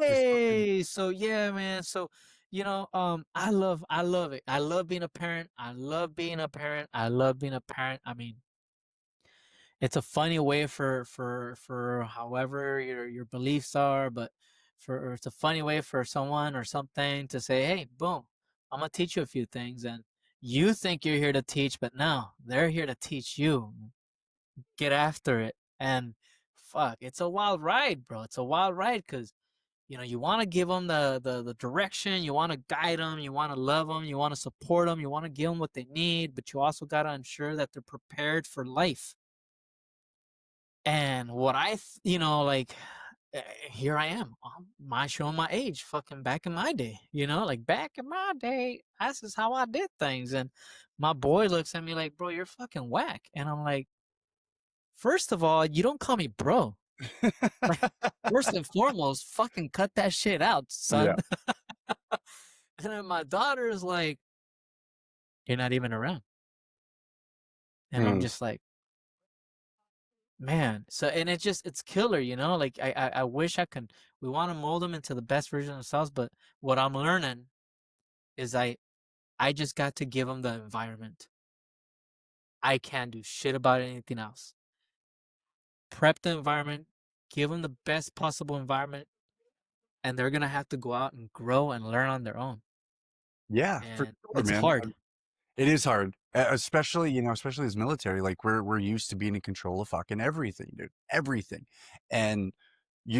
Just fucking Hey, so yeah, man. So, I love it. I love being a parent. I love being a parent. I love being a parent. I mean, it's a funny way for however your beliefs are, but for it's a funny way for someone or something to say, "Hey, boom, I'm gonna teach you a few things," and you think you're here to teach, but no, they're here to teach you. Get after it, and fuck, it's a wild ride, bro. It's a wild ride because you want to give them the direction, you want to guide them, you want to love them, you want to support them, you want to give them what they need, but you also got to ensure that they're prepared for life. And what like here I am, my showing my age, fucking back in my day, like back in my day, this is how I did things. And my boy looks at me like, bro, you're fucking whack. And I'm like, first of all, you don't call me bro. Like, first and foremost, fucking cut that shit out, yeah. son. And then my daughter is like, "You're not even around." And I'm Mm. just like, "Man." So and it's killer, like I wish I could we want to mold them into the best version of themselves, but what I'm learning is I just got to give them the environment. I can't do shit about anything else. Prep the environment, give them the best possible environment, and they're gonna have to go out and grow and learn on their own. Yeah, for And sure, it's man. hard. It is hard, especially, especially as military, like, we're used to being in control of fucking everything, dude, everything, and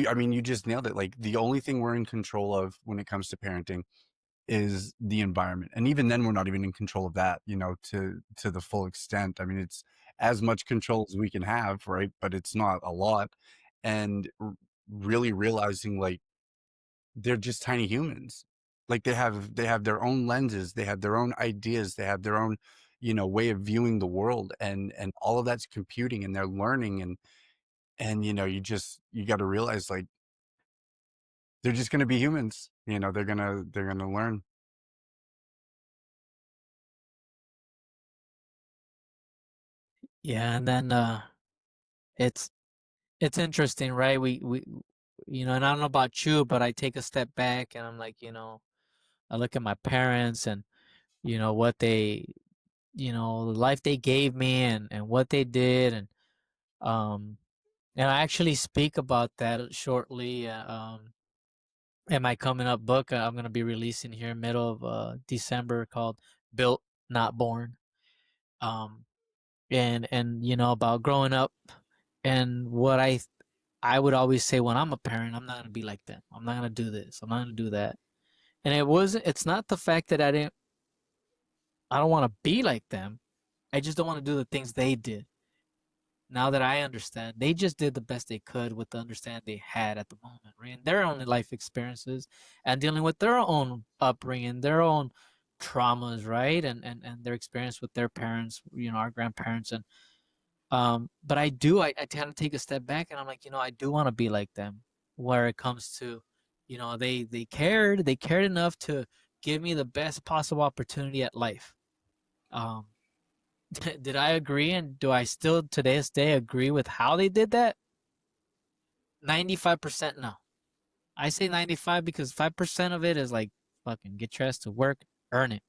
I mean, you just nailed it, like, the only thing we're in control of when it comes to parenting is the environment, and even then, we're not even in control of that, to the full extent. I mean, it's as much control as we can have, right? But it's not a lot, and really realizing, like, they're just tiny humans. Like, they have their own lenses, they have their own ideas, they have their own, way of viewing the world, and all of that's computing, and they're learning, and, you gotta realize, like, they're just gonna be humans, they're gonna learn. Yeah, and then it's it's interesting, right? And I don't know about you, but I take a step back and I'm like, I look at my parents and what the life they gave me and what they did um and I actually speak about that shortly in my coming up book I'm going to be releasing here middle of December called Built Not Born. Um and about growing up and what I would always say when I'm a parent, I'm not gonna be like them. I'm not gonna do this. I'm not gonna do that. And it's not the fact that I don't want to be like them. I just don't want to do the things they did. Now that I understand, they just did the best they could with the understanding they had at the moment, right? And their own life experiences and dealing with their own upbringing, their own traumas, right? And their experience with their parents, our grandparents. But I tend to take a step back and I'm like, I do want to be like them where it comes to, they cared enough to give me the best possible opportunity at life. Um, did I agree? And do I still to this day agree with how they did that? 95% no. I say 95 because 5% of it is like fucking get your ass to work, earn it,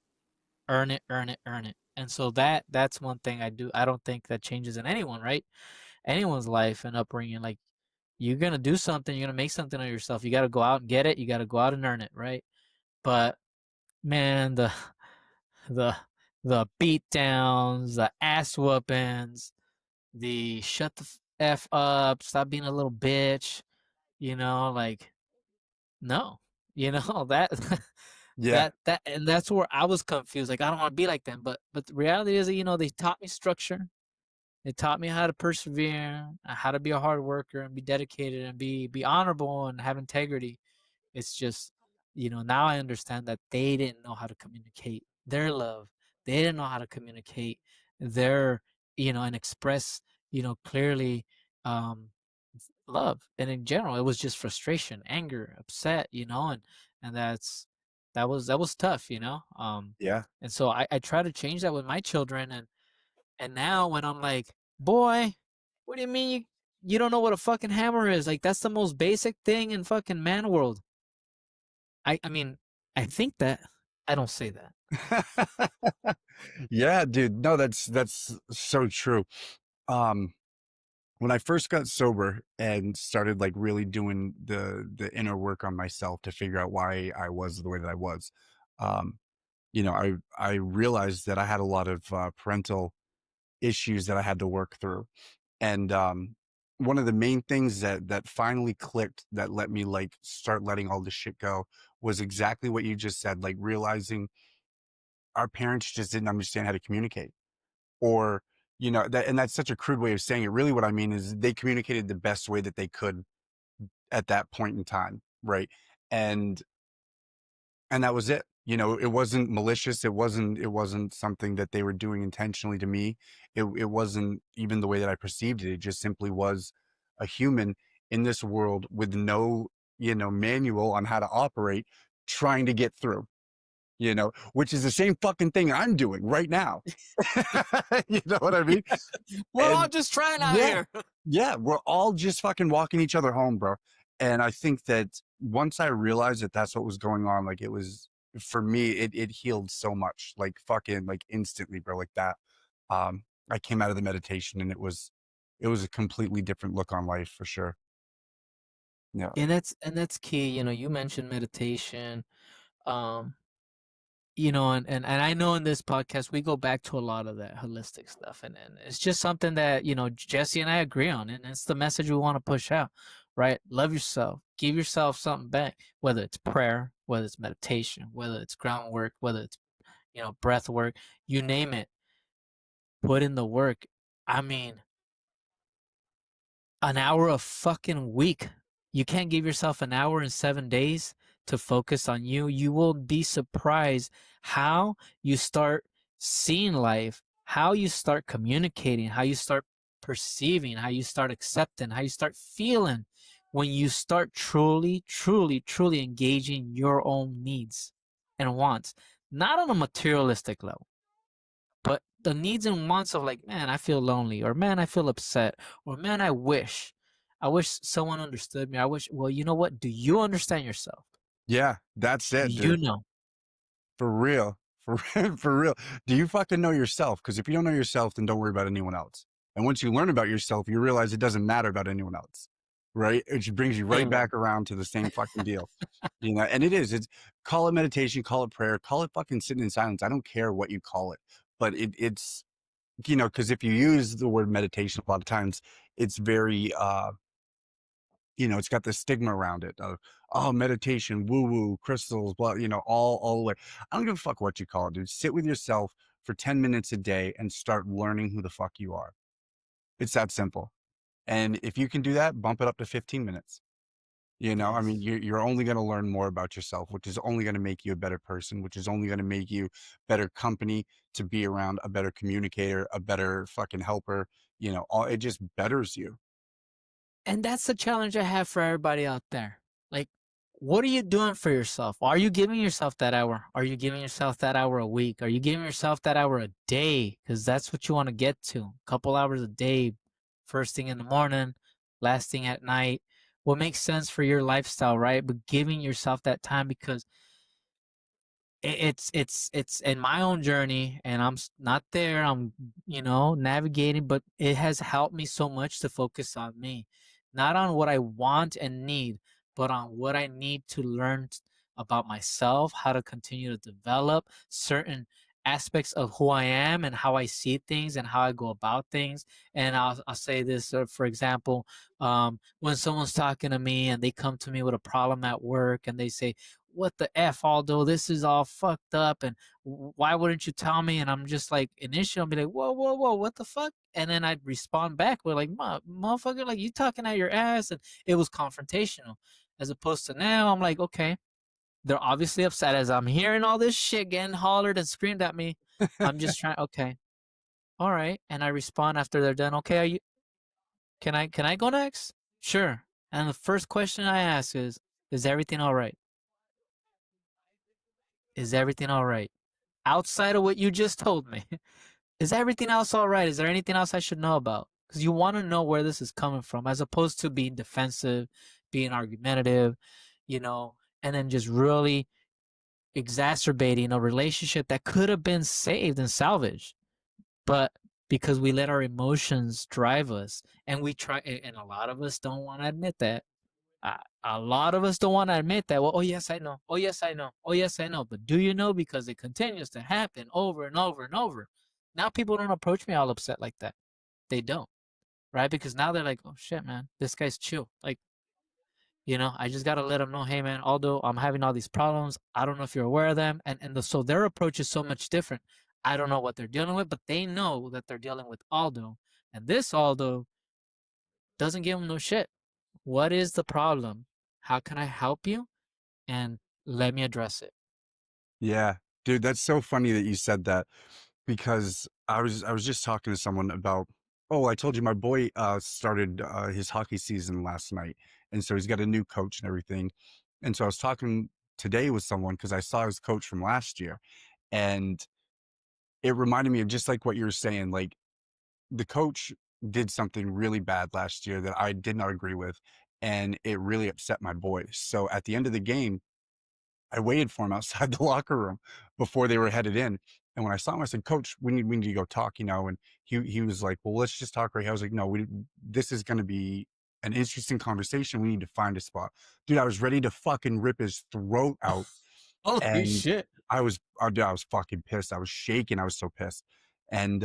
earn it, earn it, earn it. And so that's one thing I do. I don't think that changes in anyone, right? Anyone's life and upbringing. Like you're gonna do something, you're gonna make something of yourself. You gotta go out and get it. You gotta go out and earn it, right? But man, the the beat downs, the ass whoopings, the shut the f up, stop being a little bitch, like no, that Yeah. and that's where I was confused. Like I don't want to be like them, but the reality is that they taught me structure. They taught me how to persevere, how to be a hard worker and be dedicated and be honorable and have integrity. It's just, now I understand that they didn't know how to communicate their love. They didn't know how to communicate their, and express, clearly um love. And in general, it was just frustration, anger, upset, and that was tough, Yeah. and so I try to change that with my children and now when I'm like, boy, what do you mean you don't know what a fucking hammer is. Like that's the most basic thing in fucking man world. I mean, I think that. I don't say that. Yeah, dude. No, that's so true. Um, when I first got sober and started like really doing the inner work on myself to figure out why I was the way that I was, um, I realized that I had a lot of parental issues that I had to work through. And one of the main things that finally clicked that let me like start letting all this shit go was exactly what you just said, like realizing our parents just didn't understand how to communicate. Or, that and that's such a crude way of saying it. Really what I mean is they communicated the best way that they could at that point in time, right? And and that was it. It wasn't malicious. It wasn't something that they were doing intentionally to me. It wasn't even the way that I perceived it. It just simply was a human in this world with no, manual on how to operate, trying to get through, which is the same fucking thing I'm doing right now. You know what I mean? We're all And just trying out yeah, here. yeah, we're all just fucking walking each other home, bro. And I think that once I realized that that's what was going on, like it was for me, it healed so much, like fucking like instantly, bro, like that. I came out of the meditation and it was a completely different look on life for sure. Yeah. And that's key. You mentioned meditation. Um, and I know in this podcast we go back to a lot of that holistic stuff, and it's just something that Jesse and I agree on, and it's the message we want to push out, right? Love yourself, give yourself something back, whether it's prayer, whether it's meditation, whether it's groundwork, whether it's breath work, you name it, put in the work. I mean, an hour a fucking week. You can't give yourself an hour in 7 days to focus on you. You will be surprised how you start seeing life, how you start communicating, how you start perceiving, how you start accepting, how you start feeling when you start truly, truly, truly engaging your own needs and wants, not on a materialistic level, but the needs and wants of like, man, I feel lonely, or man, I feel upset, or man, I wish someone understood me. I wish, well, you know what? Do you understand yourself? Yeah, that's Do it, you dude. know? For real. For for real. Do you fucking know yourself? Because if you don't know yourself, then don't worry about anyone else. And once you learn about yourself, you realize it doesn't matter about anyone else. Right? It just brings you right Amen. back around to the same fucking deal. And it is. It's call it meditation, call it prayer, call it fucking sitting in silence. I don't care what you call it. But it's because if you use the word meditation a lot of times, it's very it's got the stigma around it of, oh, meditation, woo woo, crystals, blah, all the way. I don't give a fuck what you call it, dude. Sit with yourself for 10 minutes a day and start learning who the fuck you are. It's that simple. And if you can do that, bump it up to 15 minutes. I mean, Yes. you're only going to learn more about yourself, which is only going to make you a better person, which is only going to make you better company to be around, a better communicator, a better fucking helper. It just betters you. And that's the challenge I have for everybody out there. Like, what are you doing for yourself? Are you giving yourself that hour? Are you giving yourself that hour a week? Are you giving yourself that hour a day? Because that's what you want to get to. A couple hours a day, first thing in the morning, last thing at night. What makes sense for your lifestyle, right? But giving yourself that time, because it's in my own journey, and not there. I'm navigating, but it has helped me so much to focus on me, not on what I want and need, but on what I need to learn about myself, how to continue to develop certain aspects of who I am and how I see things and how I go about things. And I'll say this, for example, when someone's talking to me and they come to me with a problem at work and they say, what the F, Aldo? This is all fucked up. And why wouldn't you tell me? And I'm just like, initially, I'll be like, whoa, whoa, whoa, what the fuck? And then I'd respond back with like, motherfucker, like you talking out your ass. And it was confrontational. As opposed to now, I'm like, okay, they're obviously upset as I'm hearing all this shit getting hollered and screamed at me. I'm just trying, okay, all right. And I respond after they're done. Okay, can I go next? Sure. And the first question I ask is everything all right? Is everything all right? Outside of what you just told me, is everything else all right? Is there anything else I should know about? because you want to know where this is coming from, as opposed to being defensive, being argumentative, you know, and then just really exacerbating a relationship that could have been saved and salvaged. But because we let our emotions drive us, and we try, and a lot of us don't want to admit that. A lot of us don't want to admit that. Well, oh yes, I know. Oh yes, I know. Oh yes, I know. But do you know? Because it continues to happen over and over and over. Now people don't approach me all upset like that. They don't, right? Because now they're like, oh shit, man, this guy's chill. Like, I just gotta let them know, hey man, although I'm having all these problems, I don't know if you're aware of them, so their approach is so much different. I don't know what they're dealing with, but they know that they're dealing with Aldo, and this Aldo doesn't give them no shit. What is the problem? How can I help you? And let me address it. Yeah. Dude, that's so funny that you said that because I was just talking to someone about, oh, I told you my boy started his hockey season last night. And so he's got a new coach and everything. And so I was talking today with someone because I saw his coach from last year, and it reminded me of just like what you were saying. Like, the coach did something really bad last year that I did not agree with, and it really upset my boy. So at the end of the game, I waited for him outside the locker room before they were headed in. And when I saw him, I said, "Coach, we need to go talk," And he was like, "Well, let's just talk right here." I was like, "No, this is gonna be an interesting conversation. We need to find a spot." Dude, I was ready to fucking rip his throat out, Holy and shit. dude, I was fucking pissed. I was shaking. I was so pissed. And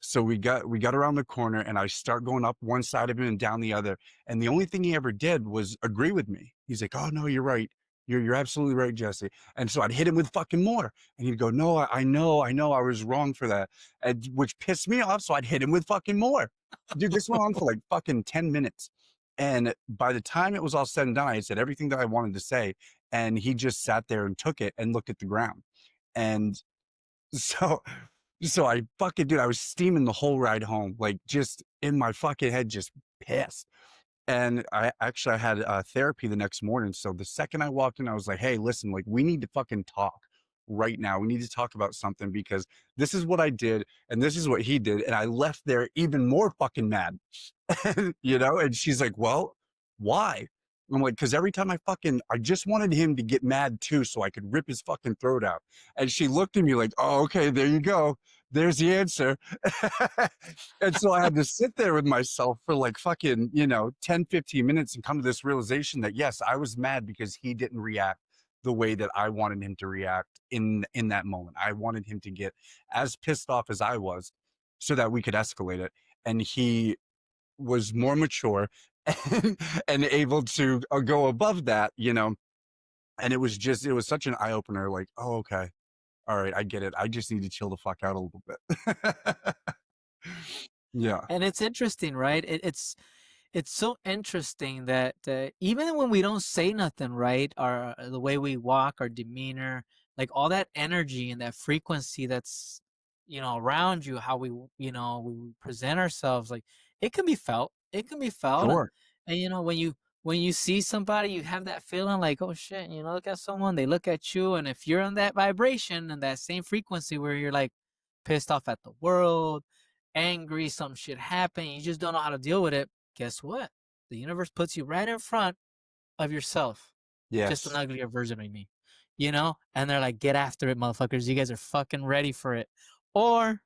so we got around the corner, and I start going up one side of him and down the other. And the only thing he ever did was agree with me. He's like, "Oh no, you're right. You're absolutely right, Jesse." And so I'd hit him with fucking more. And he'd go, "No, I know I was wrong for that." And which pissed me off. So I'd hit him with fucking more. Dude, this went on for like fucking 10 minutes. And by the time it was all said and done, I had said everything that I wanted to say, and he just sat there and took it and looked at the ground. And so so I fucking dude, I was steaming the whole ride home, like just in my fucking head, just pissed. And I had therapy the next morning. So the second I walked in, I was like, "Hey, listen, like we need to fucking talk right now. We need to talk about something because this is what I did and this is what he did." And I left there even more fucking mad. And she's like, "Well, why?" I'm like, "Because every time I just wanted him to get mad too so I could rip his fucking throat out." And she looked at me like, "Oh, okay, there you go. There's the answer." And so I had to sit there with myself for like fucking, 10, 15 minutes and come to this realization that yes, I was mad because he didn't react the way that I wanted him to react in that moment. I wanted him to get as pissed off as I was so that we could escalate it. And he was more mature and able to go above that. And it was such an eye opener. Like, oh, okay, all right, I get it. I just need to chill the fuck out a little bit. Yeah, And it's interesting, right? It's so interesting that even when we don't say nothing, right? Our The way we walk, our demeanor, like all that energy and that frequency that's around you, how we present ourselves, like it can be felt. It can be felt, and sure. when you see somebody, you have that feeling like, oh shit, look at someone, they look at you, and if you're on that vibration and that same frequency where you're like pissed off at the world, angry, some shit happened, you just don't know how to deal with it. Guess what? The universe puts you right in front of yourself, just an Yes. uglier version of me, And they're like, get after it, motherfuckers. You guys are fucking ready for it. Or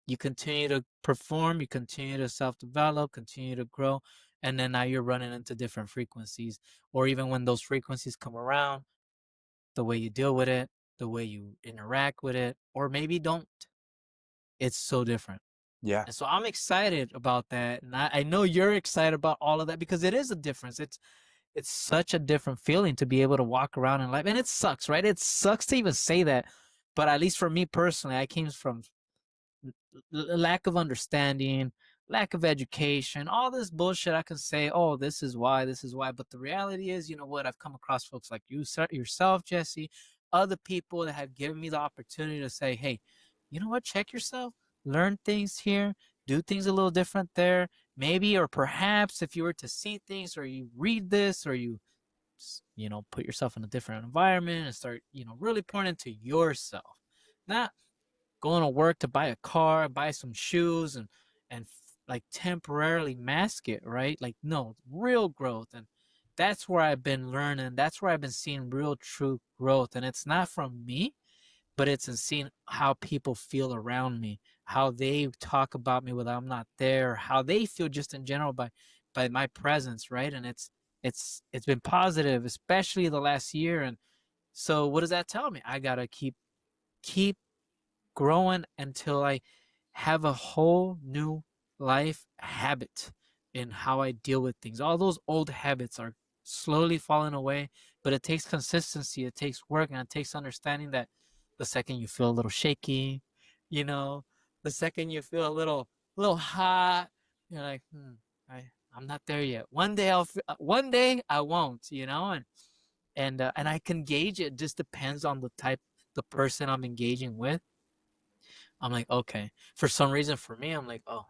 you continue to perform, you continue to self develop, continue to grow, and then now you're running into different frequencies. Or even when those frequencies come around, the way you deal with it, the way you interact with it, or maybe don't, it's so different. Yeah. And so I'm excited about that. And I know you're excited about all of that because it is a difference. It's such a different feeling to be able to walk around in life. And it sucks, right? It sucks to even say that. But at least for me personally, I came from lack of understanding, lack of education, all this bullshit. I can say, oh, this is why. But the reality is, you know what? I've come across folks like you, yourself, Jesse, other people that have given me the opportunity to say, hey, you know what? Check yourself, learn things here, do things a little different there. Maybe, or perhaps if you were to see things or you read this or you, put yourself in a different environment and start, really pouring into yourself. Not going to work to buy a car, buy some shoes, and like temporarily mask it, right? Like, no, real growth. And that's where I've been learning. That's where I've been seeing real true growth. And it's not from me, but it's in seeing how people feel around me, how they talk about me when I'm not there, how they feel just in general by my presence, right? And it's been positive, especially the last year. And so what does that tell me? I gotta keep growing until I have a whole new life habit in how I deal with things. All those old habits are slowly falling away, but it takes consistency, it takes work, and it takes understanding that the second you feel a little shaky, you know, the second you feel a little hot, you're like, I'm not there yet. One day one day I won't, and I can gauge it. Just depends on the person I'm engaging with. I'm like, okay. For some reason, for me, I'm like, oh,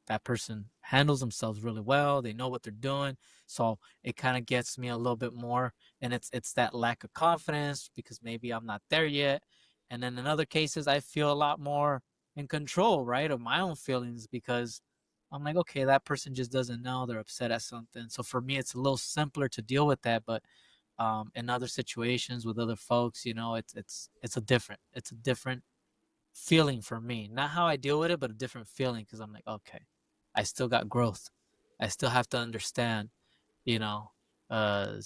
that person handles themselves really well. They know what they're doing. So it kind of gets me a little bit more. And it's that lack of confidence because maybe I'm not there yet. And then in other cases, I feel a lot more in control, right, of my own feelings because I'm like, okay, that person just doesn't know. They're upset at something. So for me, it's a little simpler to deal with that. But in other situations with other folks, it's a different feeling for me. Not how I deal with it, but a different feeling because I'm like, okay, I still got growth. I still have to understand, you know, uh,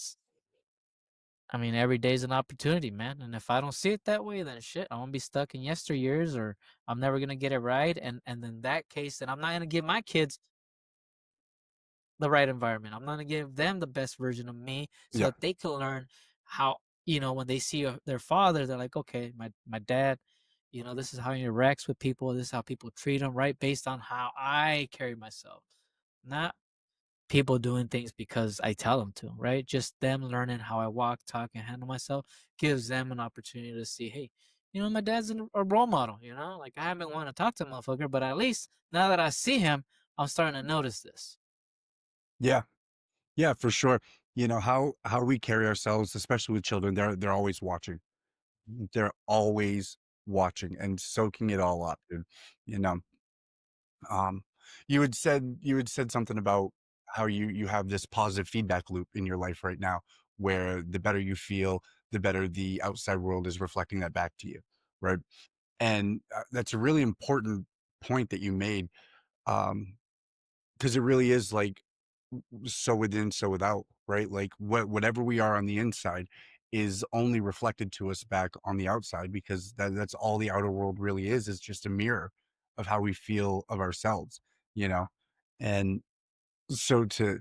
I mean, every day is an opportunity, man. And if I don't see it that way, then shit, I'm gonna be stuck in yesteryears, or I'm never gonna get it right. And in that case, then I'm not gonna give my kids the right environment. I'm gonna give them the best version of me so Yeah. that they can learn how, when they see their father, they're like, okay, my dad, this is how he interacts with people. This is how people treat him, right? Based on how I carry myself, not people doing things because I tell them to, right? Just them learning how I walk, talk, and handle myself gives them an opportunity to see, hey, my dad's a role model. Like I haven't want to talk to a motherfucker, but at least now that I see him, I'm starting to notice this. Yeah. Yeah, for sure. How we carry ourselves, especially with children, they're always watching. They're always watching and soaking it all up, dude. You know, um, you had said something about how you have this positive feedback loop in your life right now, where the better you feel, the better the outside world is reflecting that back to you, right? And that's a really important point that you made, because it really is like so within, so without, right? Like whatever we are on the inside is only reflected to us back on the outside because that's all the outer world really is just a mirror of how we feel of ourselves, you know? And so to,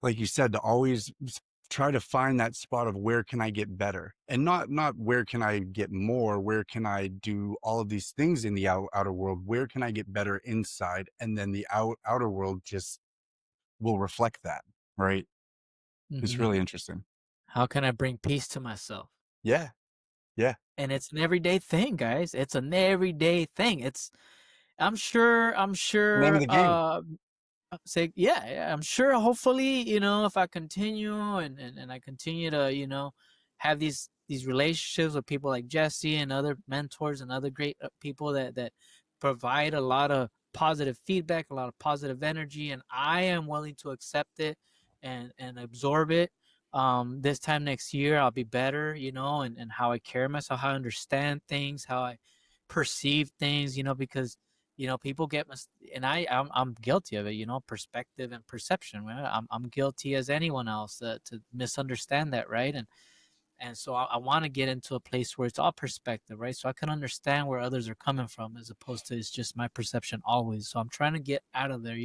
like you said, to always try to find that spot of where can I get better and not where can I get more, where can I do all of these things in the outer world, where can I get better inside? And then the outer world just will reflect that, right? It's Mhm. really interesting. How can I bring peace to myself? Yeah, yeah. And it's an everyday thing, guys. It's an everyday thing. I'm Name of sure, the game. say, yeah, yeah, I'm sure hopefully, if I continue and I continue to, have these relationships with people like Jesse and other mentors and other great people that provide a lot of positive feedback, a lot of positive energy, and I am willing to accept it and absorb it. This time next year I'll be better, and how I carry myself, how I understand things, how I perceive things, because people get and I'm guilty of it, perspective and perception, right? I'm guilty as anyone else to misunderstand that, right? And so I want to get into a place where it's all perspective, right? So I can understand where others are coming from as opposed to it's just my perception always. So I'm trying to get out of there,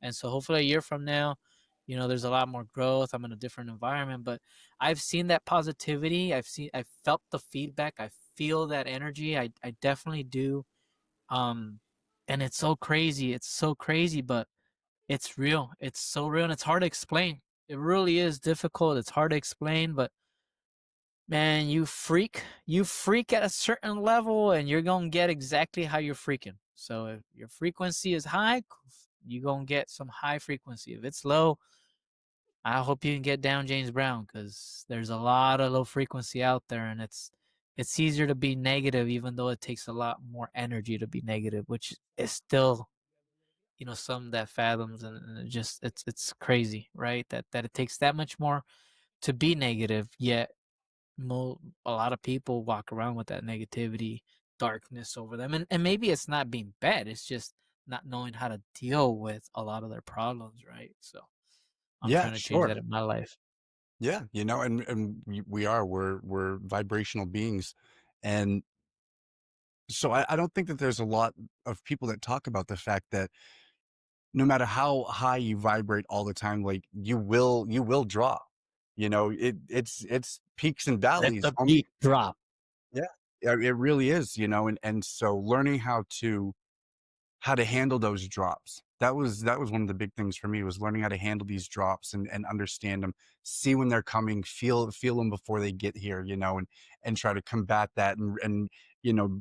and so hopefully a year from now, there's a lot more growth. I'm in a different environment, but I've seen that positivity. I felt the feedback. I feel that energy. I definitely do. um, and it's so crazy. It's so crazy, but it's real. It's so real, and it's hard to explain. It really is difficult. It's hard to explain, but man, you freak at a certain level, and you're gonna get exactly how you're freaking. So if your frequency is high, you're gonna get some high frequency. If it's low, I hope you can get down James Brown because there's a lot of low frequency out there, and it's easier to be negative, even though it takes a lot more energy to be negative, which is still some that fathoms, and it just it's crazy, right? That it takes that much more to be negative, yet a lot of people walk around with that negativity, darkness over them, and maybe it's not being bad, it's just not knowing how to deal with a lot of their problems, right? So I'm Yeah, trying to change sure. that in my life. Yeah, and we're vibrational beings, and so I don't think that there's a lot of people that talk about the fact that no matter how high you vibrate all the time, like you will drop. It's peaks and Let valleys, the homie. beat drop. Yeah, yeah, it really is. And so learning how to handle those drops. That was one of the big things for me was learning how to handle these drops and understand them, see when they're coming, feel them before they get here, and try to combat that and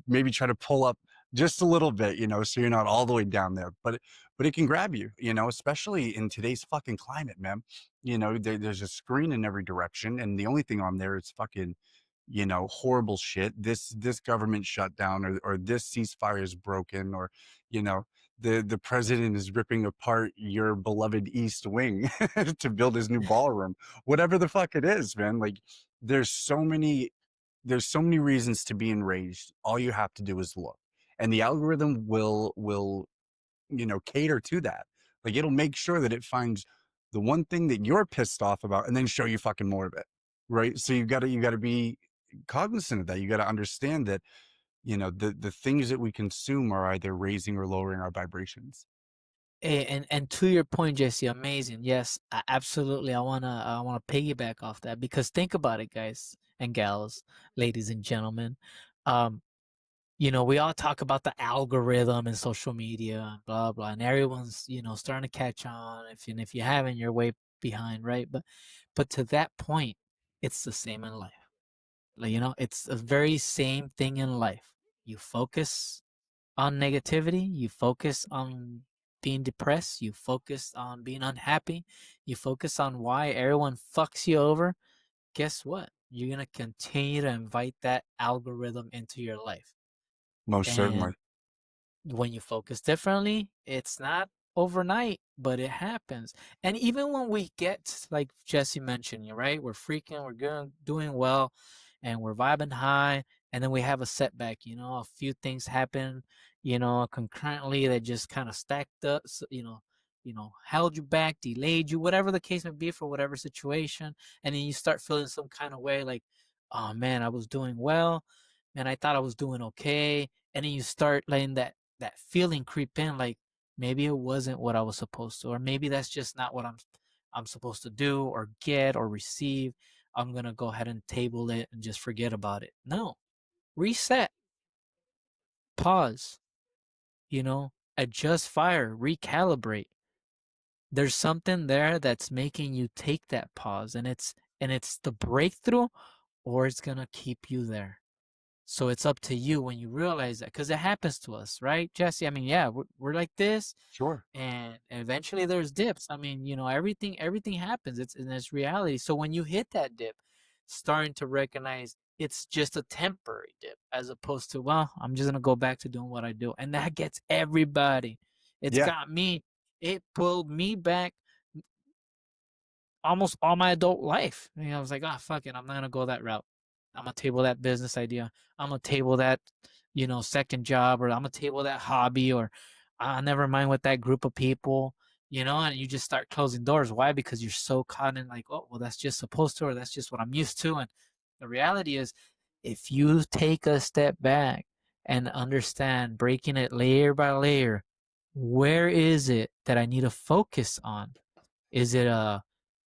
maybe try to pull up just a little bit, so you're not all the way down there. But it can grab you, especially in today's fucking climate, man. There's a screen in every direction, and the only thing on there is fucking horrible shit. This government shutdown or this ceasefire is broken or you know the president is ripping apart your beloved East Wing to build his new ballroom. Whatever the fuck it is, man. Like there's so many there's so many reasons to be enraged. All you have to do is look. And the algorithm will cater to that. Like it'll make sure that it finds the one thing that you're pissed off about and then show you fucking more of it. Right. So you gotta be cognizant of that. You gotta understand that, the things that we consume are either raising or lowering our vibrations. And to your point, Jesse, amazing. Yes, absolutely. I wanna piggyback off that because think about it, guys and gals, ladies and gentlemen. Um, we all talk about the algorithm and social media and blah blah, and everyone's starting to catch on. If you haven't, you're way behind, right? But to that point, it's the same in life. Like, it's the very same thing in life. You focus on negativity, you focus on being depressed, you focus on being unhappy, you focus on why everyone fucks you over. Guess what? You're going to continue to invite that algorithm into your life. Most certainly. And when you focus differently, it's not overnight, but it happens. And even when we get, like Jesse mentioned, you right, we're freaking, we're doing well, and we're vibing high, and then we have a setback. A few things happen, concurrently that just kind of stacked up, held you back, delayed you, whatever the case may be for whatever situation, and then you start feeling some kind of way, like, oh man, I was doing well, man, I thought I was doing okay, and then you start letting that feeling creep in, like maybe it wasn't what I was supposed to, or maybe that's just not what I'm supposed to do or get or receive. I'm gonna go ahead and table it and just forget about it. No, reset, pause, adjust fire, recalibrate. There's something there that's making you take that pause, and it's the breakthrough, or it's gonna keep you there. So it's up to you when you realize that, because it happens to us, right, Jesse? I mean, yeah, we're like this, Sure. and eventually there's dips. I mean, everything happens. It's reality. So when you hit that dip, starting to recognize it's just a temporary dip, as opposed to, well, I'm just gonna go back to doing what I do, and that gets everybody. It's Yeah, got me. It pulled me back almost all my adult life. I was like, "Ah, fuck it, I'm not gonna go that route. I'm gonna table that business idea. I'm gonna table that, second job, or I'm gonna table that hobby, or never mind with that group of people." And you just start closing doors. Why? Because you're so caught in like, oh, well, that's just supposed to, or that's just what I'm used to. And the reality is, if you take a step back and understand, breaking it layer by layer, where is it that I need to focus on? Is it a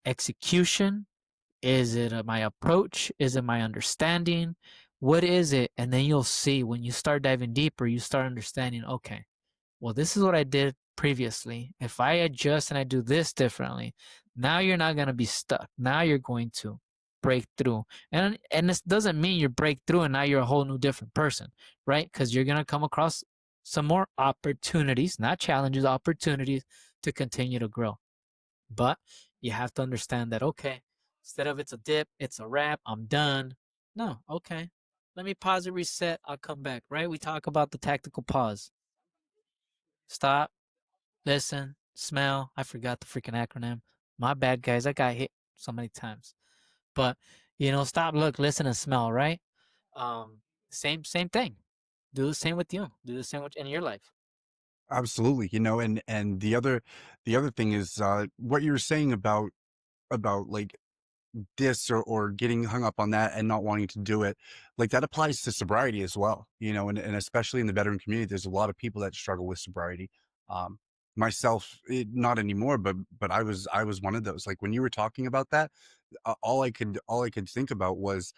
execution? Is it my approach? Is it my understanding? What is it? And then you'll see when you start diving deeper, you start understanding, okay, well, this is what I did previously. If I adjust and I do this differently, now you're not going to be stuck. Now you're going to break through. And this doesn't mean you break through and now you're a whole new different person, right? Because you're going to come across some more opportunities, not challenges, opportunities to continue to grow. But you have to understand that, okay, instead of it's a dip, it's a wrap, I'm done. No, okay. Let me pause and reset. I'll come back, right? We talk about the tactical pause. Stop, listen, smell. I forgot the freaking acronym. My bad, guys. I got hit so many times. But stop, look, listen, and smell. Right? Um, same thing. Do the same with you. Do the same in your life. Absolutely, and the other thing is, what you're saying about, like, this or getting hung up on that and not wanting to do it, like, that applies to sobriety as well, and especially in the veteran community, there's a lot of people that struggle with sobriety. Um, myself, not anymore, but I was one of those. Like, when you were talking about that, all I could think about was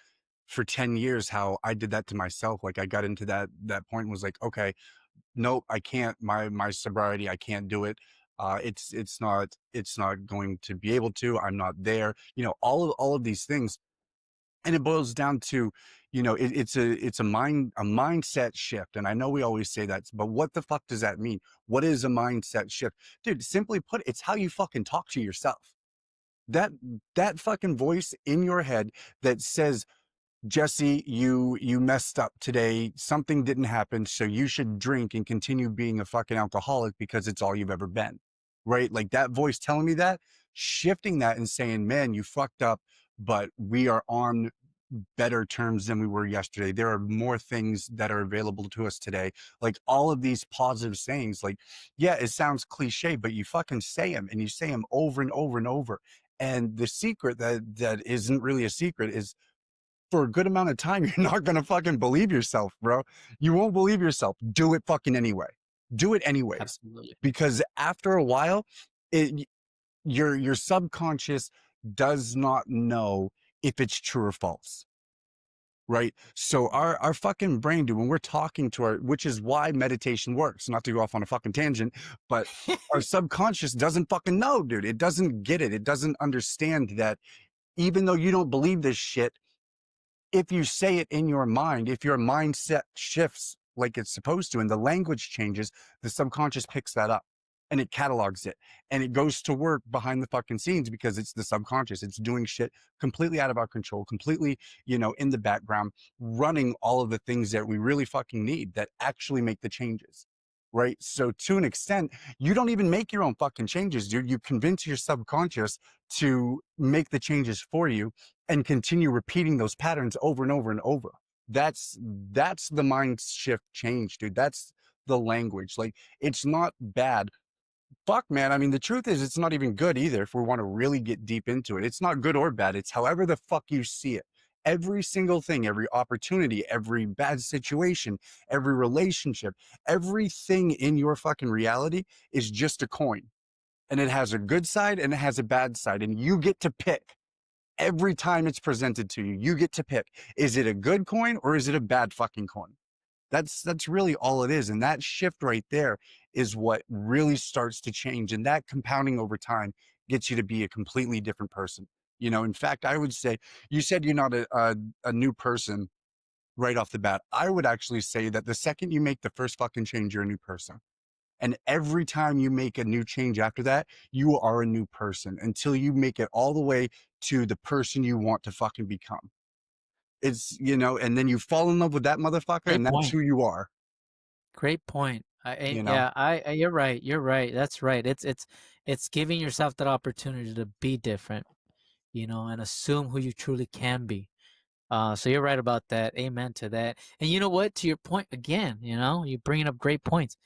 for 10 years how I did that to myself. Like, I got into that point and was like, okay, nope, I can't. My sobriety, I can't do it. It's not going to be able to. I'm not there. All of these things, and it boils down to, it's a mindset shift. And I know we always say that, but what the fuck does that mean? What is a mindset shift, dude? Simply put, it's how you fucking talk to yourself. That that fucking voice in your head that says, Jesse, you messed up today. Something didn't happen, so you should drink and continue being a fucking alcoholic because it's all you've ever been. Right? Like, that voice telling me that, shifting that and saying, man, you fucked up, but we are on better terms than we were yesterday. There are more things that are available to us today. Like, all of these positive sayings, like, yeah, it sounds cliche, but you fucking say them, and you say them over and over and over. And the secret that isn't really a secret is, for a good amount of time, you're not gonna fucking believe yourself, bro. You won't believe yourself. Do it fucking anyway. Do it anyways. Absolutely. Because after a while, it your subconscious does not know if it's true or false. Right. So our fucking brain, dude, when we're talking to which is why meditation works, not to go off on a fucking tangent, but our subconscious doesn't fucking know, dude. It doesn't get it. It doesn't understand that even though you don't believe this shit, if you say it in your mind, if your mindset shifts like it's supposed to and the language changes, the subconscious picks that up and it catalogs it and it goes to work behind the fucking scenes because it's the subconscious. It's doing shit completely out of our control, completely, in the background, running all of the things that we really fucking need that actually make the changes. Right. So to an extent, you don't even make your own fucking changes, dude. You convince your subconscious to make the changes for you and continue repeating those patterns over and over and over. That's the mind shift change, dude. That's the language. Like, it's not bad. Fuck, man. I mean, the truth is, it's not even good either. If we want to really get deep into it, it's not good or bad. It's however the fuck you see it. Every single thing, every opportunity, every bad situation, every relationship, everything in your fucking reality is just a coin, and it has a good side and it has a bad side, and you get to pick. Every time it's presented to you, you get to pick. Is it a good coin or is it a bad fucking coin? That's really all it is. And that shift right there is what really starts to change. And that compounding over time gets you to be a completely different person. In fact, I would say, you said you're not a new person right off the bat. I would actually say that the second you make the first fucking change, you're a new person. And every time you make a new change after that, you are a new person until you make it all the way to the person you want to fucking become. And then you fall in love with that motherfucker Great and that's point. who you are, Great point. you know? Yeah, you're right. You're right. That's right. It's giving yourself that opportunity to be different, and assume who you truly can be. So you're right about that. Amen to that. And you know what? To your point again, you're bringing up great points,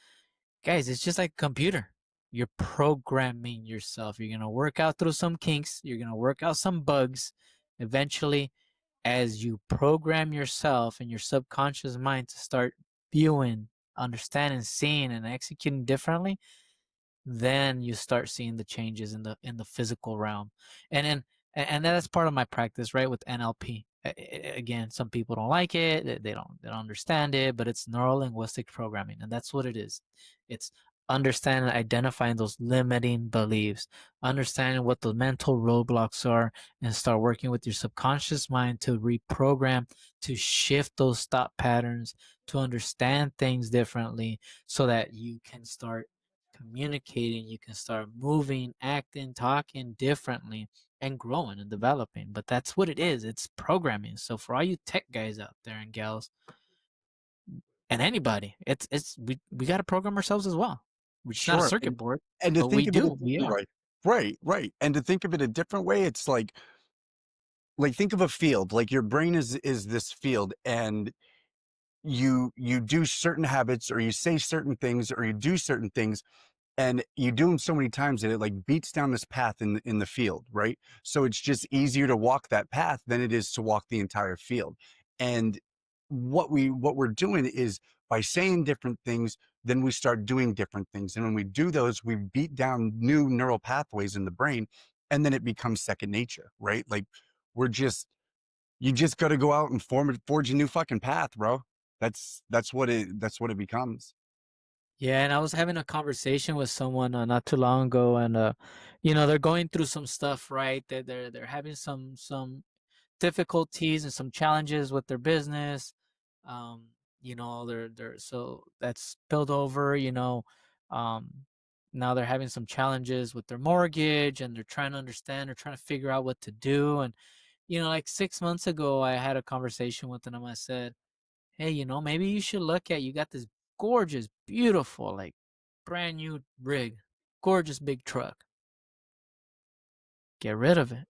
guys. It's just like a computer. You're programming yourself. You're gonna work out through some kinks. You're gonna work out some bugs. Eventually, as you program yourself and your subconscious mind to start viewing, understanding, seeing, and executing differently, then you start seeing the changes in the physical realm. And that's part of my practice, right, with NLP. Again, some people don't like it, they don't understand it, but it's neuro linguistic programming, and that's what it is. It's understanding, identifying those limiting beliefs, understanding what the mental roadblocks are, and start working with your subconscious mind to reprogram, to shift those thought patterns, to understand things differently, so that you can start communicating, you can start moving, acting, talking differently, and growing and developing. But that's what it is. It's programming. So for all you tech guys out there and gals and anybody, it's we got to program ourselves as well. It's not a Sure, circuit board, and to but we think of it a do. We different are. way. Right, right, and to think of it a different way, it's like, think of a field, like, your brain is this field, and you do certain habits, or you say certain things, or you do certain things, and you do them so many times that it like beats down this path in the field, right? So it's just easier to walk that path than it is to walk the entire field. And what we're doing is, by saying different things, then we start doing different things, and when we do those, we beat down new neural pathways in the brain, and then it becomes second nature, right? Like, we're just you just got to go out and forge a new fucking path, bro. That's what it becomes. Yeah, and I was having a conversation with someone not too long ago, and they're going through some stuff, right? They're having some difficulties and some challenges with their business. Um, they're so that's spilled over. Um, Now they're having some challenges with their mortgage, and they're trying to understand, they're trying to figure out what to do. And like 6 months ago, I had a conversation with them, and I said, hey, maybe you should look at, you got this gorgeous, beautiful, like brand new rig, gorgeous big truck. Get rid of it.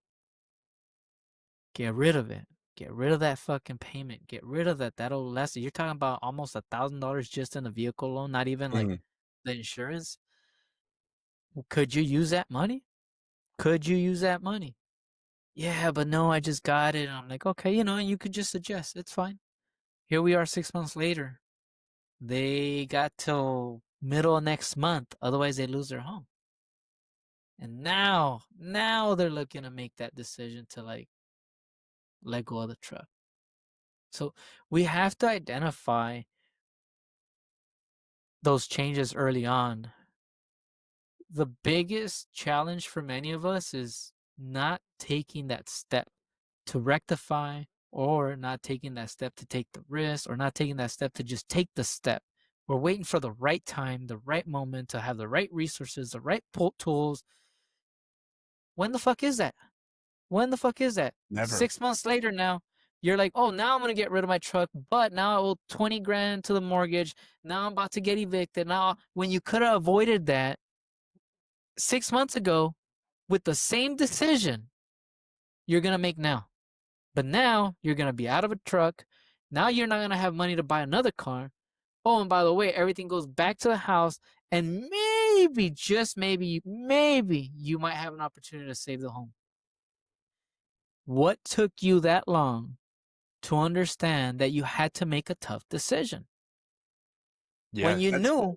Get rid of it. Get rid of that fucking payment. Get rid of that. That'll last. You're talking about almost $1,000 just in a vehicle loan, not even like Mm. the insurance. Could you use that money? Could you use that money? Yeah, but no, I just got it. And I'm like, okay, you could just suggest. It's fine. Here we are 6 months later. They got till middle of next month. Otherwise, they lose their home. And now they're looking to make that decision to like let go of the truck. So we have to identify those changes early on. The biggest challenge for many of us is not taking that step to rectify, or not taking that step to take the risk, or not taking that step to just take the step. We're waiting for the right time, the right moment to have the right resources, the right tools. When the fuck is that? When the fuck is that? Never. 6 months later now, you're like, oh, now I'm gonna get rid of my truck, but now I owe 20 grand to the mortgage. Now I'm about to get evicted. Now, when you could have avoided that 6 months ago with the same decision you're gonna make now. But now you're gonna be out of a truck. Now you're not gonna have money to buy another car. Oh, and by the way, everything goes back to the house, and maybe, just maybe you might have an opportunity to save the home. What took you that long to understand that you had to make a tough decision when Yeah, you that's knew,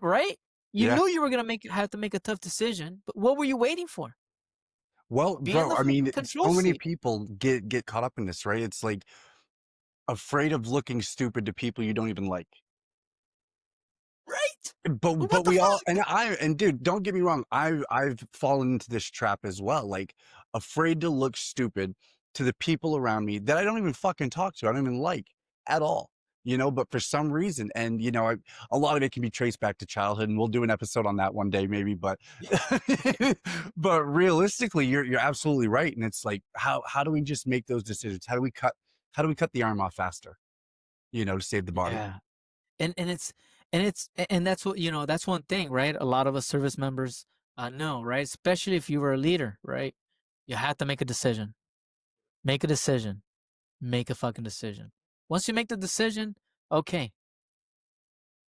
right? You yeah. knew you were gonna have to make a tough decision, but what were you waiting for? Well, Be in bro, the I fucking mean, control so many seat, people get caught up in this, right? It's like afraid of looking stupid to people you don't even like. right? But What the we all, and fuck? dude, don't get me wrong, I've fallen into this trap as well, like afraid to look stupid to the people around me that I don't even fucking talk to, I don't even like at all, but for some reason, and a lot of it can be traced back to childhood, and we'll do an episode on that one day maybe, but but realistically, you're absolutely right, and it's like, how do we just make those decisions? How do we cut the arm off faster, to save the body? Yeah. And that's what, that's one thing, right? A lot of us service members know, right? Especially if you were a leader, right? You have to make a decision. Make a decision. Make a fucking decision. Once you make the decision, okay,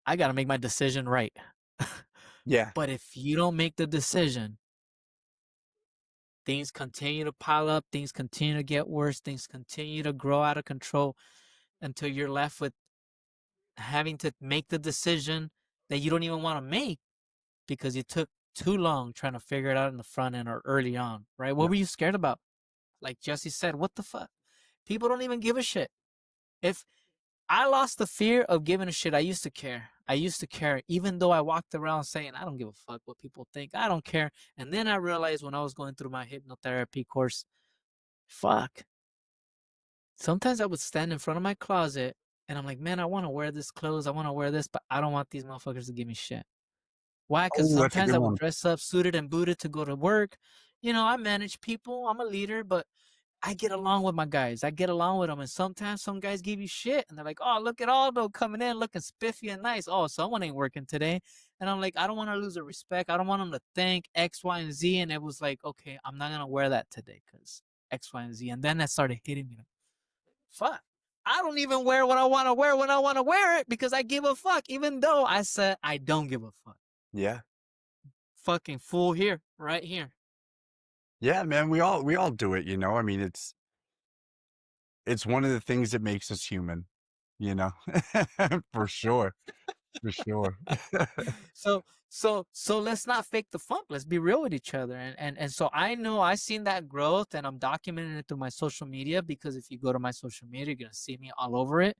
I got to make my decision right. Yeah. But if you don't make the decision, things continue to pile up, things continue to get worse, things continue to grow out of control until you're left with having to make the decision that you don't even want to make because you took too long trying to figure it out in the front end or early on, right? What Yeah. were you scared about? Like Jesse said, what the fuck? People don't even give a shit. If I lost the fear of giving a shit, I used to care. I used to care, even though I walked around saying, I don't give a fuck what people think. I don't care. And then I realized when I was going through my hypnotherapy course, fuck. Sometimes I would stand in front of my closet and I'm like, man, I want to wear this clothes. I want to wear this, but I don't want these motherfuckers to give me shit. Why? Because Oh, that's a sometimes good I would one. dress up suited and booted to go to work. I manage people. I'm a leader, but I get along with my guys. I get along with them. And sometimes some guys give you shit and they're like, oh, look at Aldo coming in looking spiffy and nice. Oh, someone ain't working today. And I'm like, I don't want to lose the respect. I don't want them to think X, Y, and Z. And it was like, okay, I'm not going to wear that today because X, Y, and Z. And then that started hitting me like, fuck. I don't even wear what I want to wear when I want to wear it because I give a fuck, even though I said I don't give a fuck. Yeah. Fucking fool here, right here. Yeah, man, we all do it, you know? I mean, it's one of the things that makes us human, you know? For sure, for sure. So let's not fake the funk. Let's be real with each other. And so I know I seen that growth and I'm documenting it through my social media because if you go to my social media, you're gonna see me all over it.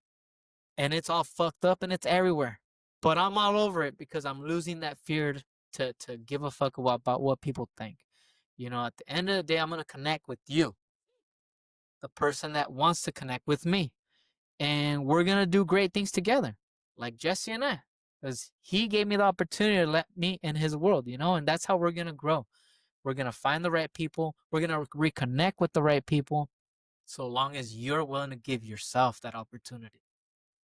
And it's all fucked up and it's everywhere. But I'm all over it because I'm losing that fear to give a fuck about what people think. You know, at the end of the day, I'm gonna connect with you, the person that wants to connect with me. And we're gonna do great things together, like Jesse and I, because he gave me the opportunity to let me in his world, you know, and that's how we're gonna grow. We're gonna find the right people. We're gonna reconnect with the right people, so long as you're willing to give yourself that opportunity,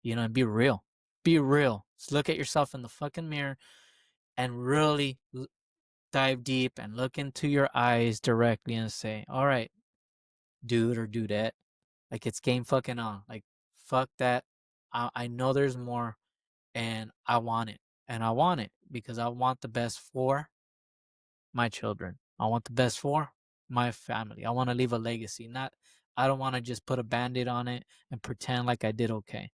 you know, and be real. Be real. Just look at yourself in the fucking mirror and really dive deep and look into your eyes directly and say, "All right, dude or dudette, like it's game fucking on. Like fuck that. I know there's more." And I want it. And I want it because I want the best for my children. I want the best for my family. I want to leave a legacy. Not I don't want to just put a band-aid on it and pretend like I did okay.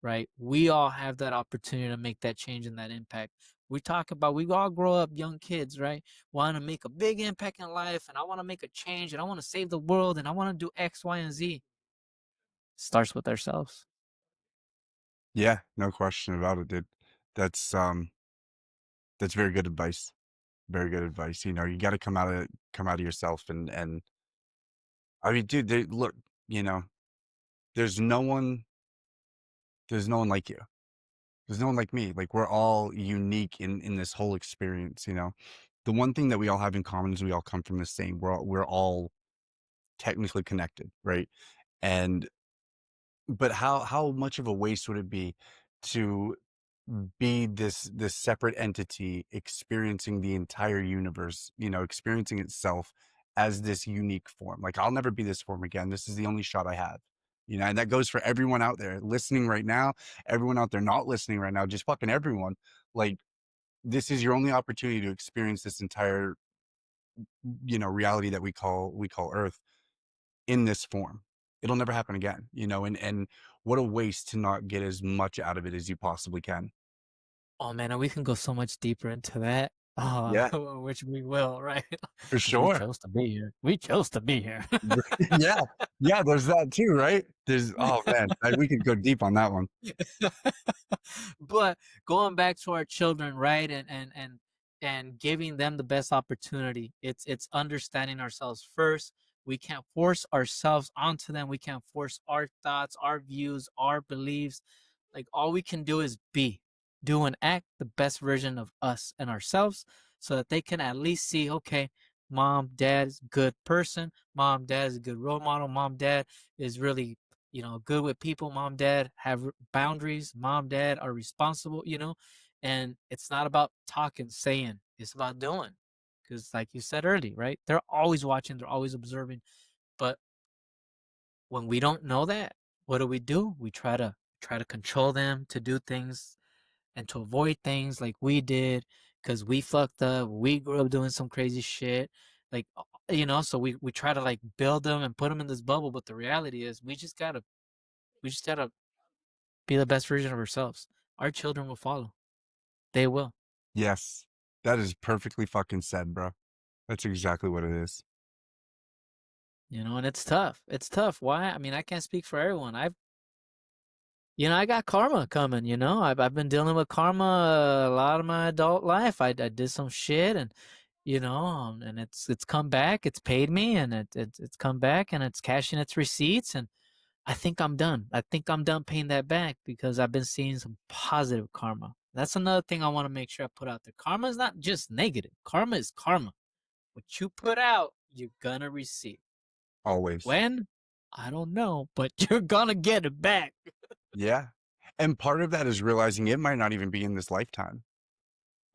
Right? We all have that opportunity to make that change and that impact. We talk about we all grow up young kids, right? Want to make a big impact in life and I want to make a change and I want to save the world and I want to do X, Y, and Z. Starts with ourselves. Yeah, no question about it, dude. That's, that's very good advice. Very good advice. You know, you gotta come out of yourself and I mean, dude, they look, you know, there's no one there's no one like you. There's no one like me. Like we're all unique in this whole experience, you know. The one thing that we all have in common is we all come from the same. We're all technically connected, right? And but how much of a waste would it be to be this separate entity experiencing the entire universe, you know, experiencing itself as this unique form. Like I'll never be this form again. This is the only shot I have. You know, and that goes for everyone out there listening right now, everyone out there not listening right now, just fucking everyone. Like this is your only opportunity to experience this entire, you know, reality that we call Earth in this form. It'll never happen again, you know, and what a waste to not get as much out of it as you possibly can. Oh man, and we can go so much deeper into that. Yeah, Which we will, right? for Because we sure. chose to be here. We chose to be here. Yeah, yeah, there's that too, right? There's oh man, we could go deep on that one. But going back to our children, right? And giving them the best opportunity. It's understanding ourselves first. We can't force ourselves onto them. We can't force our thoughts, our views, our beliefs. Like all we can do is be, do and act the best version of us and ourselves so that they can at least see, okay, mom, dad is a good person. Mom, dad is a good role model. Mom, dad is really, good with people. Mom, dad have boundaries. Mom, dad are responsible, and it's not about talking, saying, it's about doing. Because like you said earlier, right? They're always watching, they're always observing. But when we don't know that, what do? We try to control them to do things and to avoid things like we did because we fucked up. We grew up doing some crazy shit. Like, so we try to like build them and put them in this bubble. But the reality is we just gotta be the best version of ourselves. Our children will follow. They will, Yes, that is perfectly fucking said, bro. That's exactly what it is. and it's tough. It's tough. Why? I mean, I can't speak for everyone. I got karma coming, I've been dealing with karma a lot of my adult life. I did some shit and it's come back, it's paid me and it's come back and it's cashing its receipts and I think I'm done. I think I'm done paying that back because I've been seeing some positive karma. That's another thing I want to make sure I put out there. Karma is not just negative. Karma is karma. What you put out, you're gonna receive. always. When? I don't know, but you're gonna get it back. Yeah. And part of that is realizing it might not even be in this lifetime,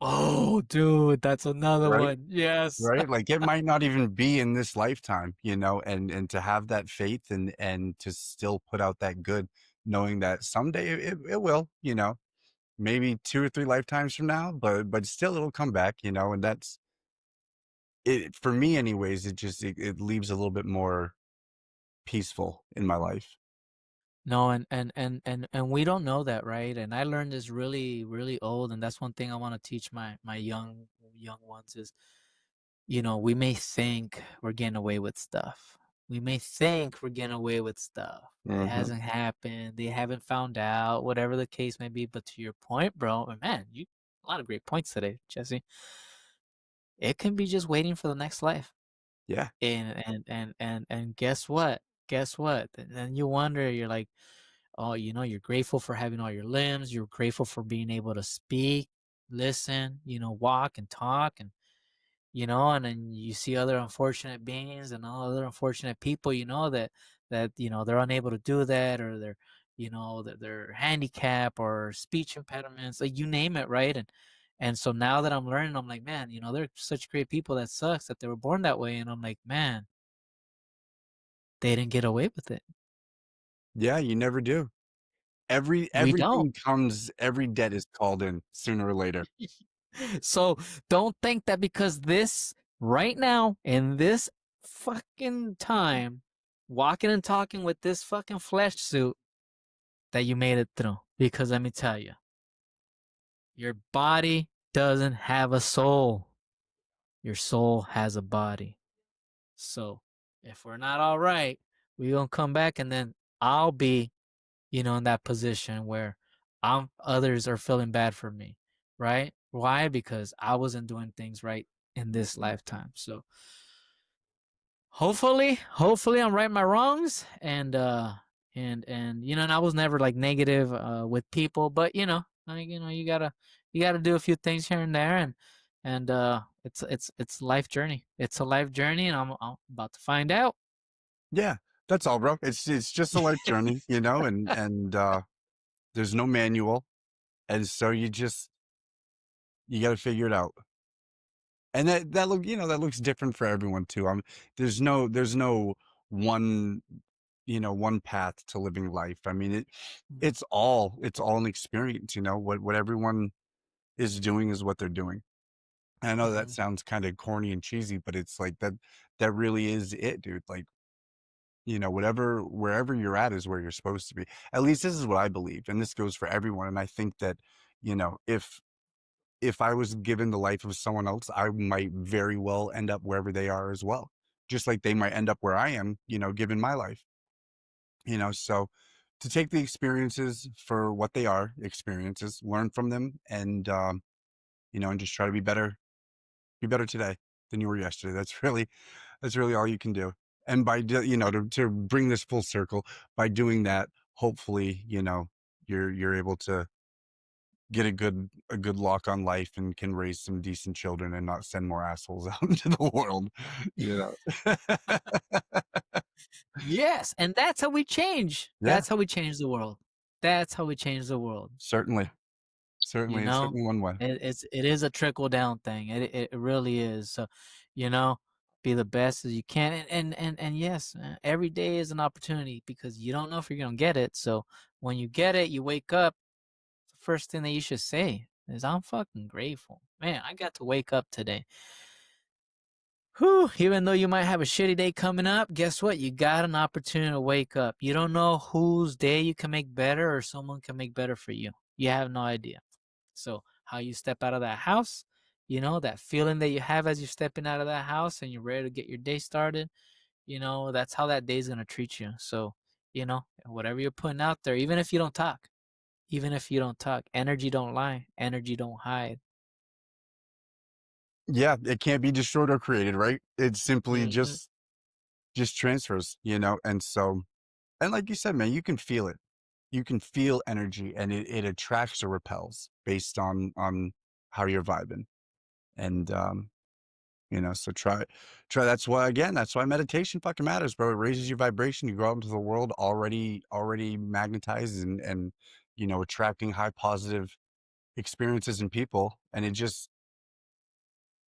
Oh, dude, that's another right? one. Yes. Right? Like, it might not even be in this lifetime, you know, and to have that faith and to still put out that good, knowing that someday it will, you know, maybe 2 or 3 lifetimes from now, but still it'll come back, you know, and that's it for me anyways, it leaves a little bit more peaceful in my life. No, and we don't know that, right? And I learned this really, really old, and that's one thing I want to teach my young ones is, we may think we're getting away with stuff. We may think we're getting away with stuff. It Mhm. hasn't happened. They haven't found out, whatever the case may be. But to your point, bro, and man, you a lot of great points today, Jesse. It can be just waiting for the next life. Yeah. And guess what? Guess what? And then you wonder, you're like, oh, you're grateful for having all your limbs. You're grateful for being able to speak, listen, walk and talk, and then you see other unfortunate beings and all other unfortunate people, that they're unable to do that, or they're handicapped or speech impediments, like you name it, right? And so now that I'm learning, I'm like, man, they're such great people. That sucks that they were born that way. And I'm like, man, they didn't get away with it. Yeah, you never do. We don't. Every debt is called in sooner or later. So don't think that because this right now in this fucking time, walking and talking with this fucking flesh suit, that you made it through. Because let me tell you, your body doesn't have a soul. Your soul has a body. So if we're not all right, we gonna come back, and then I'll be, in that position where others are feeling bad for me, right? Why? Because I wasn't doing things right in this lifetime. So hopefully I'm right my wrongs, and I was never like negative with people, but like, you gotta do a few things here and there, and it's life journey. It's a life journey, and I'm about to find out. Yeah, that's all, bro. It's just a life journey, you know, and there's no manual, and so you gotta figure it out. And that looks different for everyone too. There's no one, one path to living life. I mean, Mhm, it's all an experience, you know. What everyone is doing is what they're doing. And I know that mhm, sounds kind of corny and cheesy, but it's like that really is it, dude. Like, whatever wherever you're at is where you're supposed to be. At least this is what I believe, and this goes for everyone. And I think that, if I was given the life of someone else, I might very well end up wherever they are as well. Just like they might end up where I am, given my life. So to take the experiences for what they are, experiences, learn from them, and just try to be better today than you were yesterday. That's really all you can do. And to bring this full circle, by doing that, hopefully, you're able to get a good lock on life and can raise some decent children and not send more assholes out into the world, you know? yes, and that's how we change. Yeah, That's how we change the world. That's how we change the world. certainly. You Certainly, it's know, certainly one way. it is a trickle down thing. It really is. So, you know, be the best as you can, and yes, man, every day is an opportunity because you don't know if you're gonna get it. So when you get it, you wake up. The first thing that you should say is, "I'm fucking grateful, man. I got to wake up today." Whew, even though you might have a shitty day coming up, guess what? You got an opportunity to wake up. You don't know whose day you can make better or someone can make better for you. You have no idea. So, how you step out of that house, that feeling that you have as you're stepping out of that house and you're ready to get your day started, that's how that day's going to treat you. So, whatever you're putting out there, even if you don't talk, energy don't lie, energy don't hide. Yeah, it can't be destroyed or created, right? It simply Mhm. just transfers, and so and like you said, man, you can feel it. You can feel energy, and it attracts or repels based on how you're vibing, and, So try that's why again, that's why meditation fucking matters, bro. It raises your vibration. You go out into the world already magnetized and attracting high positive experiences in people, and it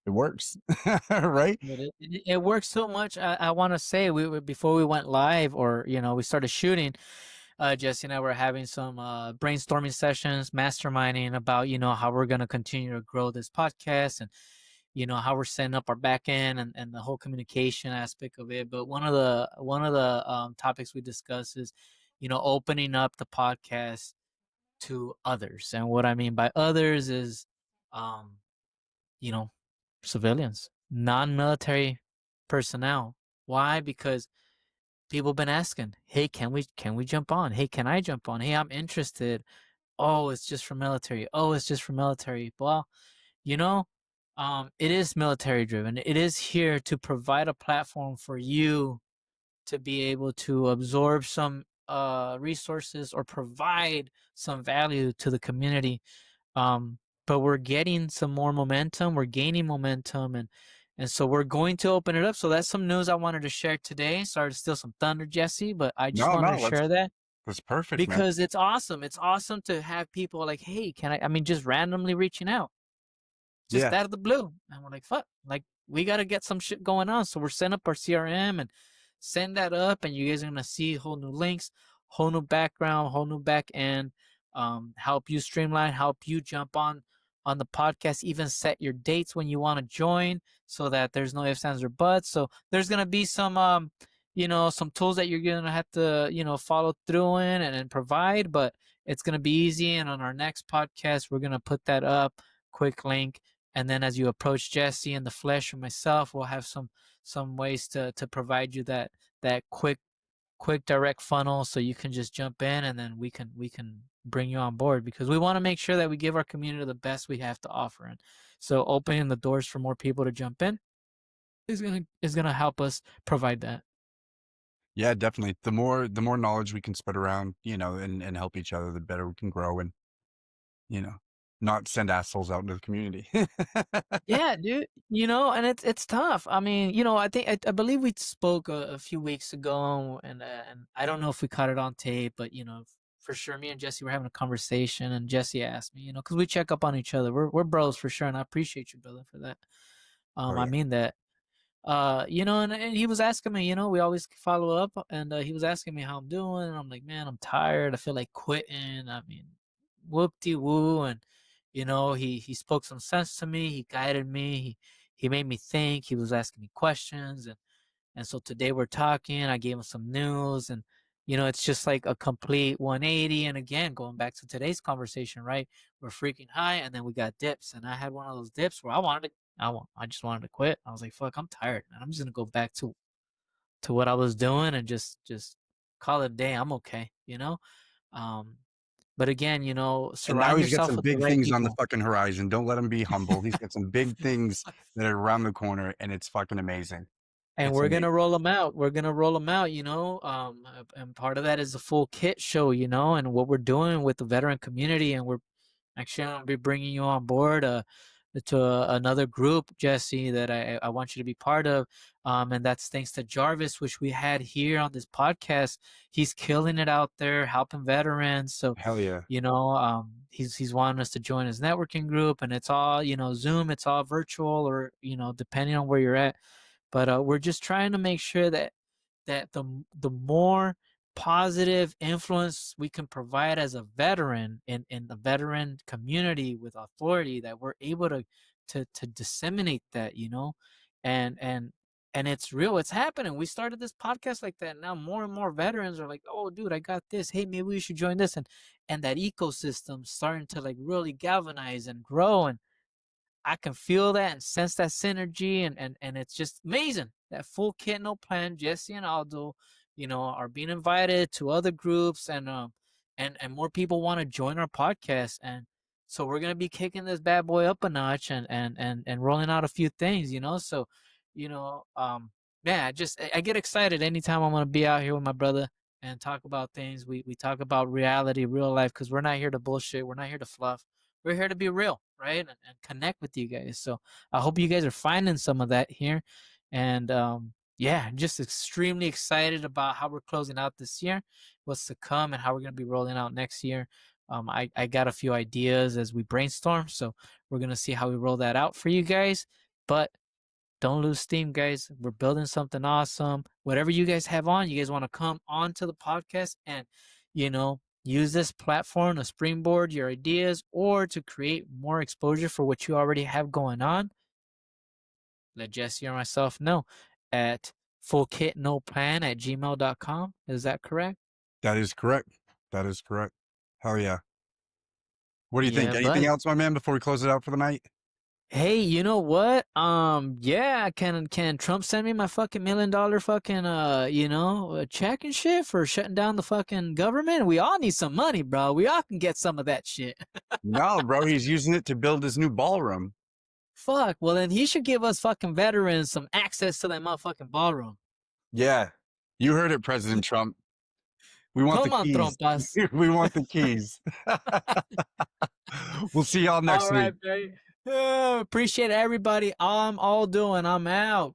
works. Right? It works so much. I want to say before we went live, or we started shooting. Jesse and I were having some brainstorming sessions, masterminding about how we're gonna continue to grow this podcast, and how we're setting up our back end, and the whole communication aspect of it. But one of the topics we discuss is opening up the podcast to others, and what I mean by others is um, you know civilians, non-military personnel. Why? Because people been asking, "Hey, can we jump on? Hey, can I jump on? Hey, I'm interested." Oh, it's just for military. Oh, it's just for military. Well, you know, it is military driven. It is here to provide a platform for you to be able to absorb some resources or provide some value to the community. But we're getting some more momentum. We're gaining momentum, and so we're going to open it up. So that's some news I wanted to share today. Sorry to steal some thunder, Jesse, but I just No, wanted no, to share that that's perfect, man. because it's awesome. It's awesome to have people like, hey, can I mean, just randomly reaching out just Yeah. out of the blue. And we're like, fuck, like we got to get some shit going on. So we're setting up our CRM and send that up, and you guys are going to see whole new links, whole new background, whole new back end, help you streamline, help you jump on the podcast, even set your dates when you want to join so that there's no ifs, ands, or buts. So there's going to be some, some tools that you're going to have to, follow through in and provide, but it's going to be easy. And on our next podcast, we're going to put that up, quick link, and then as you approach Jesse in the flesh or myself, we'll have some ways to provide you that quick direct funnel so you can just jump in, and then we can bring you on board because we want to make sure that we give our community the best we have to offer. And so opening the doors for more people to jump in is gonna help us provide that. Yeah, definitely. The more knowledge we can spread around, and help each other, the better we can grow and, you know, not send assholes out into the community. Yeah, dude. And it's tough. I mean, I believe we spoke a few weeks ago, and I don't know if we caught it on tape, but for sure, me and Jesse were having a conversation, and Jesse asked me, because we check up on each other. We're bros for sure, and I appreciate you, brother, for that. Oh, I yeah. mean that. And he was asking me, we always follow up, and he was asking me how I'm doing, and I'm like, man, I'm tired. I feel like quitting. I mean, whoop de woo, and he spoke some sense to me. He guided me. He made me think. He was asking me questions, and so today we're talking. I gave him some news, and it's just like a complete 180. And again, going back to today's conversation, right? We're freaking high, and then we got dips, and I had one of those dips where I just wanted to quit. I was like, "Fuck, I'm tired, man. I'm just gonna go back to what I was doing and just call it a day. I'm okay, you know." Um, but again, And now surround he's got yourself some with the big right things on the people. fucking horizon. Don't let him be humble. He's got some big things that are around the corner, and it's fucking amazing. And It's we're gonna amazing. roll them out. We're gonna roll them out, and part of that is a full kit show, and what we're doing with the veteran community, and we're actually gonna be bringing you on board to another group, Jesse, that I want you to be part of, and that's thanks to Jarvis, which we had here on this podcast. He's killing it out there, helping veterans. So, Hell yeah. he's wanting us to join his networking group, and it's all Zoom, it's all virtual, or depending on where you're at. But we're just trying to make sure that the more positive influence we can provide as a veteran in the veteran community with authority, that we're able to disseminate that, and and it's real, it's happening. We started this podcast like that. Now more and more veterans are like, oh dude, I got this, hey, maybe we should join this, and that ecosystem starting to like really galvanize and grow, and I can feel that and sense that synergy, and it's just amazing. That full kit, no plan. Jesse and Aldo, are being invited to other groups, and more people want to join our podcast, and so we're gonna be kicking this bad boy up a notch, and rolling out a few things, So, you know, um, yeah, I get excited anytime I'm gonna be out here with my brother and talk about things. We talk about reality, real life, because we're not here to bullshit. We're not here to fluff. we're here to be real, right? And connect with you guys. So I hope you guys are finding some of that here. And yeah, I'm just extremely excited about how we're closing out this year, what's to come, and how we're gonna be rolling out next year. I got a few ideas as we brainstorm, so we're gonna see how we roll that out for you guys. But don't lose steam, guys. We're building something awesome. Whatever you guys have on, you guys want to come on to the podcast and, use this platform to springboard your ideas or to create more exposure for what you already have going on. Let Jesse or myself know at fullkitnoplan@gmail.com. Is that correct? That is correct. That is correct. Hell yeah. What do you think? Yeah, Anything buddy. else, my man, before we close it out for the night? Hey, you know what? Yeah, can Trump send me my fucking $1 million fucking check and shit for shutting down the fucking government? We all need some money, bro. We all can get some of that shit. No, bro, he's using it to build his new ballroom. Fuck. Well, then he should give us fucking veterans some access to that motherfucking ballroom. Yeah. You heard it, President Trump. We want the Come on, keys. trompas. We want the keys. We'll see y'all All next right, week. baby. Appreciate everybody. I'm all doing. I'm out.